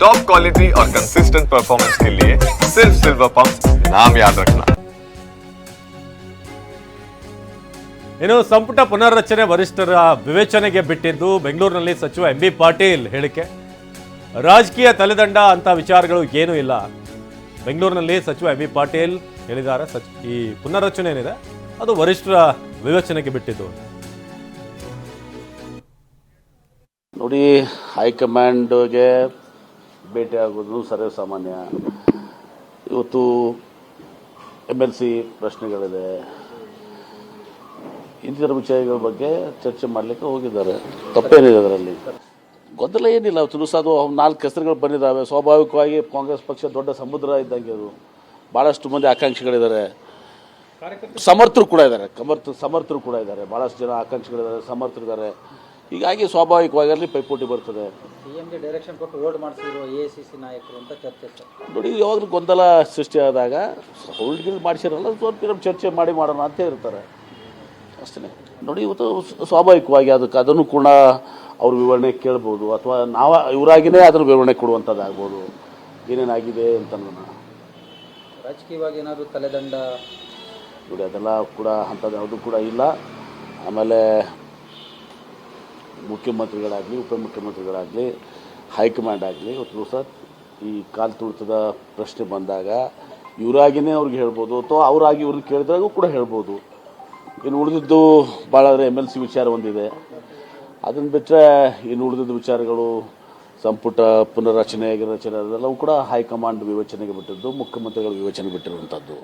Top quality और consistent performance के लिए सिर्फ सिल्वर पंप नाम याद रखना। ಇನ್ನು ಸಂಪುಟ ಪುನರ್ರಚನೆ ವರಿಷ್ಠರ ವಿವೇಚನೆಗೆ ಬಿಟ್ಟಿದ್ದು ಬೆಂಗಳೂರಿನಲ್ಲಿ ಸಚಿವ ಎಂ ಬಿ ಪಾಟೀಲ್ ಹೇಳಿಕೆ. ರಾಜಕೀಯ ತಲೆದಂಡ ಅಂತ ವಿಚಾರಗಳು ಏನೂ ಇಲ್ಲ. ಬೆಂಗಳೂರಿನಲ್ಲಿ ಸಚಿವ ಎಂ ಬಿ ಪಾಟೀಲ್ ಹೇಳಿದ್ದಾರೆ, ಈ ಪುನರ್ರಚನೆ ಏನಿದೆ ಅದು ವರಿಷ್ಠರ ವಿವೇಚನೆಗೆ ಬಿಟ್ಟಿದ್ದು. ನೋಡಿ, ಹೈಕಮಾಂಡ್ಗೆ ಭೇಟಿ ಆಗೋದು ಸರ್ವೇ ಸಾಮಾನ್ಯ. ಇವತ್ತು MLC ಪ್ರಶ್ನೆಗಳಿದೆ, ಇಂದಿನ ವಿಷಯಗಳ ಬಗ್ಗೆ ಚರ್ಚೆ ಮಾಡಲಿಕ್ಕೆ ಹೋಗಿದ್ದಾರೆ. ತಪ್ಪೇನಿದೆ ಅದರಲ್ಲಿ, ಗೊಂದಲ ಏನಿಲ್ಲ. ತುಳುಸೋದು 4 ಹೆಸರುಗಳು ಬಂದಿದ್ದಾವೆ. ಸ್ವಾಭಾವಿಕವಾಗಿ ಕಾಂಗ್ರೆಸ್ ಪಕ್ಷ ದೊಡ್ಡ ಸಮುದ್ರ ಇದ್ದಂಗೆ, ಅದು ಭಾಳಷ್ಟು ಮಂದಿ ಆಕಾಂಕ್ಷಿಗಳಿದ್ದಾರೆ, ಸಮರ್ಥರು ಕೂಡ ಇದ್ದಾರೆ, ಭಾಳಷ್ಟು ಜನ ಆಕಾಂಕ್ಷಿಗಳಿದ್ದಾರೆ, ಸಮರ್ಥರಿದ್ದಾರೆ. ಹೀಗಾಗಿ ಸ್ವಾಭಾವಿಕವಾಗಿ ಅಲ್ಲಿ ಪೈಪೋಟಿ ಬರ್ತದೆ. ಸಿಎಂಗೆ ಡೈರೆಕ್ಷನ್ ಕೊಟ್ಟು ಹೋಲ್ಡ್ ಮಾಡಿಸಿದ್ರು AICC ನಾಯಕರು ಅಂತ ಚರ್ಚೆ. ನೋಡಿ, ಯಾವಾಗಲೂ ಗೊಂದಲ ಸೃಷ್ಟಿಯಾದಾಗ ಹೋಲ್ಡ್ ಮಾಡಿಸಿರಲ್ಲ, ಸ್ವಲ್ಪ ಚರ್ಚೆ ಮಾಡೋಣ ಅಂತ ಇರ್ತಾರೆ ಅಷ್ಟೇ. ನೋಡಿ, ಇವತ್ತು ಸ್ವಾಭಾವಿಕವಾಗಿ ಅದನ್ನು ಕೂಡ ಅವ್ರ ವಿವರಣೆ ಕೇಳ್ಬೋದು, ಅಥವಾ ಇವರಾಗಿಯೇ ಅದನ್ನು ವಿವರಣೆ ಕೊಡುವಂಥದ್ದಾಗ್ಬೋದು, ಏನೇನಾಗಿದೆ ಅಂತ. ರಾಜಕೀಯವಾಗಿ ಏನಾದರೂ ತಲೆದಂಡ? ನೋಡಿ, ಅದೆಲ್ಲ ಕೂಡ ಅಂಥದ್ದು ಯಾವುದೂ ಕೂಡ ಇಲ್ಲ. ಆಮೇಲೆ ಮುಖ್ಯಮಂತ್ರಿಗಳಾಗಲಿ, ಉಪಮುಖ್ಯಮಂತ್ರಿಗಳಾಗಲಿ, ಹೈಕಮಾಂಡ್ ಆಗಲಿ, ಇವತ್ತು ಸಹ ಈ ಕಾಲು ತುಳಿತದ ಪ್ರಶ್ನೆ ಬಂದಾಗ ಇವರಾಗಿಯೇ ಅವ್ರಿಗೆ ಹೇಳ್ಬೋದು, ಅಥವಾ ಅವರಾಗಿ ಇವ್ರನ್ನ ಕೇಳಿದಾಗೂ ಕೂಡ ಹೇಳ್ಬೋದು. ಇನ್ನು ಉಳಿದಿದ್ದು ಭಾಳ MLC ವಿಚಾರ ಒಂದಿದೆ, ಅದನ್ನು ಬಿಟ್ಟರೆ ಇನ್ನು ಉಳಿದಿದ್ದ ವಿಚಾರಗಳು ಸಂಪುಟ ಪುನರ್ರಚನೆ ಅದೆಲ್ಲವೂ ಕೂಡ ಹೈಕಮಾಂಡ್ ವಿವೇಚನೆಗೆ ಬಿಟ್ಟಿದ್ದು, ಮುಖ್ಯಮಂತ್ರಿಗಳ ವಿವೇಚನೆಗೆ ಬಿಟ್ಟಿರುವಂಥದ್ದು.